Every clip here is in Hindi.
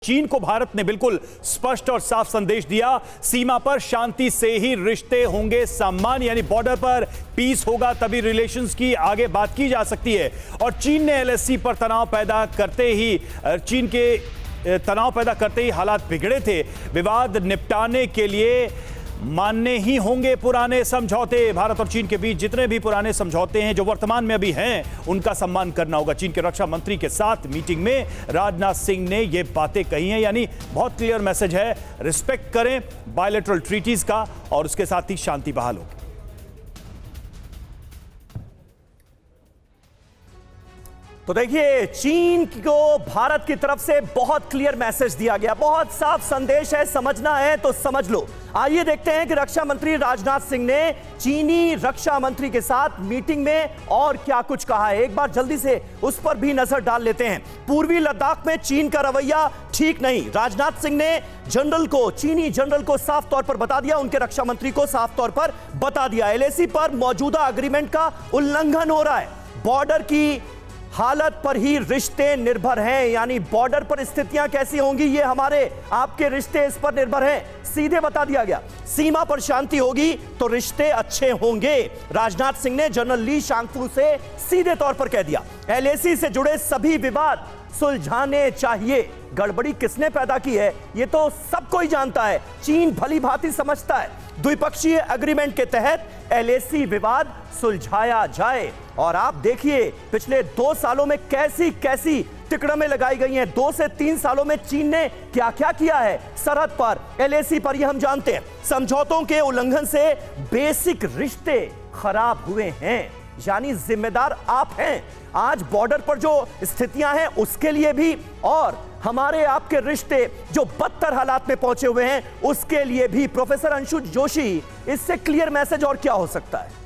चीन को भारत ने बिल्कुल स्पष्ट और साफ संदेश दिया, सीमा पर शांति से ही रिश्ते होंगे सामान्य, यानी बॉर्डर पर पीस होगा तभी रिलेशंस की आगे बात की जा सकती है। और चीन ने एलएसी पर तनाव पैदा करते ही हालात बिगड़े थे। विवाद निपटाने के लिए मानने ही होंगे पुराने समझौते। भारत और चीन के बीच जितने भी पुराने समझौते हैं जो वर्तमान में अभी हैं, उनका सम्मान करना होगा। चीन के रक्षा मंत्री के साथ मीटिंग में राजनाथ सिंह ने ये बातें कही हैं, यानी बहुत क्लियर मैसेज है, रिस्पेक्ट करें बायलैटरल ट्रीटीज का और उसके साथ ही शांति बहाल होगी। तो देखिए, चीन को भारत की तरफ से बहुत क्लियर मैसेज दिया गया, बहुत साफ संदेश है, समझना है तो समझ लो। आइए देखते हैं कि रक्षा मंत्री राजनाथ सिंह ने चीनी रक्षा मंत्री के साथ मीटिंग में और क्या कुछ कहा है। एक बार जल्दी से उस पर भी नजर डाल लेते हैं। पूर्वी लद्दाख में चीन का रवैया ठीक नहीं, राजनाथ सिंह ने चीनी जनरल को साफ तौर पर बता दिया, उनके रक्षा मंत्री को साफ तौर पर बता दिया, एलएसी पर मौजूदा एग्रीमेंट का उल्लंघन हो रहा है, बॉर्डर की हालत पर ही रिश्ते निर्भर हैं, यानी बॉर्डर पर स्थितियां कैसी होंगी ये हमारे आपके रिश्ते इस पर निर्भर हैं। सीधे बता दिया गया, सीमा पर शांति होगी तो रिश्ते अच्छे होंगे। राजनाथ सिंह ने जनरल ली शांगफू से सीधे तौर पर कह दिया, एलएसी से जुड़े सभी विवाद सुलझाने चाहिए। गड़बड़ी किसने पैदा की है ये तो सबको ही जानता है, चीन भली भांति समझता है। द्विपक्षीय एग्रीमेंट के तहत एलएसी विवाद सुलझाया जाए। और आप देखिए पिछले 2 सालों में कैसी कैसी तिकड़में लगाई गई हैं। 2 से 3 सालों में चीन ने क्या क्या किया है सरहद पर, एलएसी पर, ये हम जानते हैं। समझौतों के उल्लंघन से बेसिक रिश्ते खराब हुए हैं, यानी जिम्मेदार आप हैं आज बॉर्डर पर जो स्थितियां हैं उसके लिए भी, और हमारे आपके रिश्ते जो बदतर हालात में पहुंचे हुए हैं उसके लिए भी। प्रोफेसर अंशु जोशी, इससे क्लियर मैसेज और क्या हो सकता है?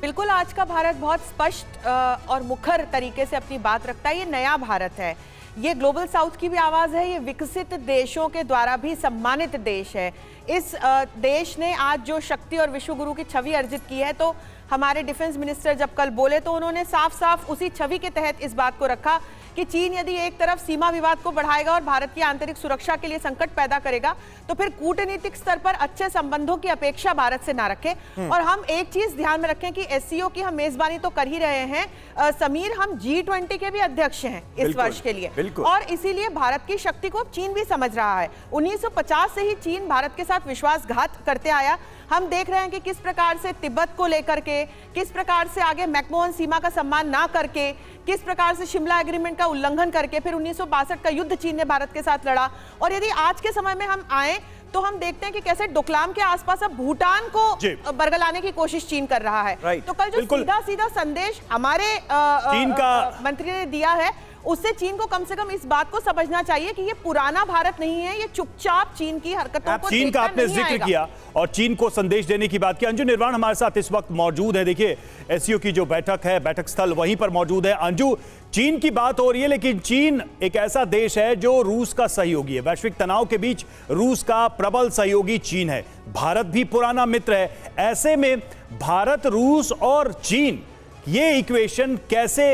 बिल्कुल, आज का भारत बहुत स्पष्ट और मुखर तरीके से अपनी बात रखता है। ये नया भारत है, ये ग्लोबल साउथ की भी आवाज है, ये विकसित देशों के द्वारा भी सम्मानित देश है। इस देश ने आज जो शक्ति और विश्वगुरु की छवि अर्जित की है, तो हमारे डिफेंस मिनिस्टर जब कल बोले तो उन्होंने साफ साफ उसी छवि के तहत इस बात को रखा कि चीन यदि एक तरफ सीमा विवाद को बढ़ाएगा और भारत की आंतरिक सुरक्षा के लिए संकट पैदा करेगा तो फिर कूटनीतिक स्तर पर अच्छे संबंधों की अपेक्षा भारत से ना रखे। और हम एक चीज ध्यान में रखें कि एससीओ की हम मेजबानी तो कर ही रहे हैं समीर, हम G20 के भी अध्यक्ष हैं इस वर्ष के लिए, और इसीलिए भारत की शक्ति को चीन भी समझ रहा है। 1950 से ही चीन भारत के साथ विश्वासघात करते आया। हम देख रहे हैं कि किस प्रकार से तिब्बत को लेकर के, किस प्रकार से आगे मैकमोहन सीमा का सम्मान ना करके, किस प्रकार से शिमला एग्रीमेंट का उल्लंघन करके फिर 1962 का युद्ध चीन ने भारत के साथ लड़ा। और यदि आज के समय में हम आए तो हम देखते हैं कि कैसे डोकलाम के आसपास अब भूटान को बरगलाने की कोशिश चीन कर रहा है। तो कल जो सीधा संदेश हमारे चीन का मंत्री ने दिया है, उससे चीन को कम से कम इस बात को समझना चाहिए कि ये पुराना भारत नहीं है, ये चुपचाप चीन की हरकतों को चीन का आपने जिक्र किया और चीन को संदेश देने की बात की। अंजू निर्वाण हमारे साथ इस वक्त मौजूद है। देखिए, एससीओ की जो बैठक है, बैठक स्थल वहीं पर मौजूद है। अंजू, चीन की बात हो रही है, लेकिन चीन एक ऐसा देश है जो रूस का सहयोगी है। वैश्विक तनाव के बीच रूस का प्रबल सहयोगी चीन है, भारत भी पुराना मित्र है। ऐसे में भारत, रूस और चीन, ये इक्वेशन कैसे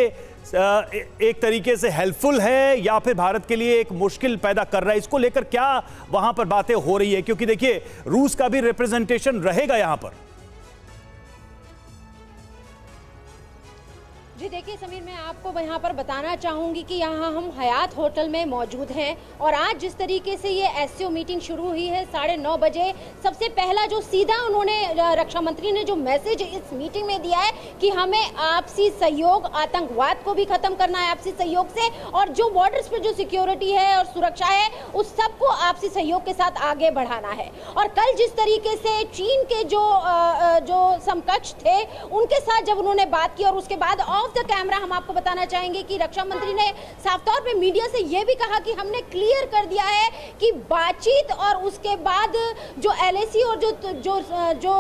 एक तरीके से हेल्पफुल है या फिर भारत के लिए एक मुश्किल पैदा कर रहा है? इसको लेकर क्या वहां पर बातें हो रही है, क्योंकि देखिए रूस का भी रिप्रेजेंटेशन रहेगा यहां पर। जी देखिए समीर, मैं आपको यहाँ पर बताना चाहूँगी कि यहाँ हम हयात होटल में मौजूद हैं और आज जिस तरीके से ये एससीओ मीटिंग शुरू हुई है 9:30 बजे, सबसे पहला जो सीधा उन्होंने रक्षा मंत्री ने जो मैसेज इस मीटिंग में दिया है कि हमें आपसी सहयोग, आतंकवाद को भी खत्म करना है आपसी सहयोग से, और जो बॉर्डर्स पे जो सिक्योरिटी है और सुरक्षा है उस सबको आपसी सहयोग के साथ आगे बढ़ाना है। और कल जिस तरीके से चीन के जो समकक्ष थे उनके साथ जब उन्होंने बात की और उसके बाद ऑफ द कैमरा हम आपको बताना चाहेंगे कि रक्षा मंत्री ने साफ तौर पे मीडिया से यह भी कहा कि हमने क्लियर कर दिया है कि बातचीत और उसके बाद जो एलएसी और जो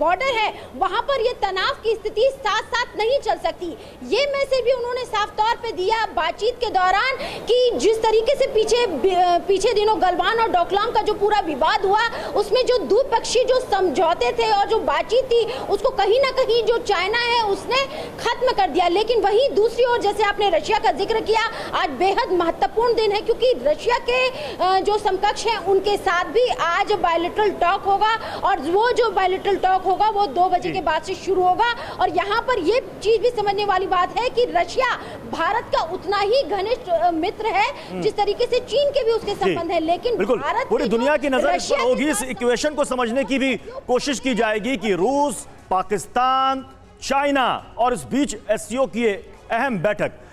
बॉर्डर है वहां पर ये तनाव की स्थिति साथ साथ नहीं चल सकती। ये मैसेज भी उन्होंने साफ तौर पे दिया बातचीत के दौरान कि जिस तरीके से पीछे दिनों गलवान और डोकलाम का जो पूरा विवाद हुआ उसमें जो द्विपक्षीय जो समझौते थे और जो बातचीत थी उसको कहीं ना कहीं जो चाइना है उसने खत्म कर दिया। लेकिन वहीं दूसरी ओर जैसे आपने रशिया का जिक्र किया, आज बेहद महत्वपूर्ण दिन है क्योंकि रशिया के जो समकक्ष हैं उनके साथ भी आज बायलैटरल टॉक होगा और वो जो बायलैटरल टॉक होगा वो 2 बजे के बाद से शुरू होगा। और यहाँ पर ये चीज भी समझने वाली बात है कि रशिया भारत का उतना ही घनिष्ठ मित्र है जिस तरीके से चीन के भी उसके संबंध है, लेकिन बिल्कुल भारत पूरी दुनिया की नजर इस पर रशिया होगी। के इस साथ- इक्वेशन को समझने की भी कोशिश की जाएगी कि रूस, पाकिस्तान, चाइना और इस बीच एससीओ की ये अहम बैठक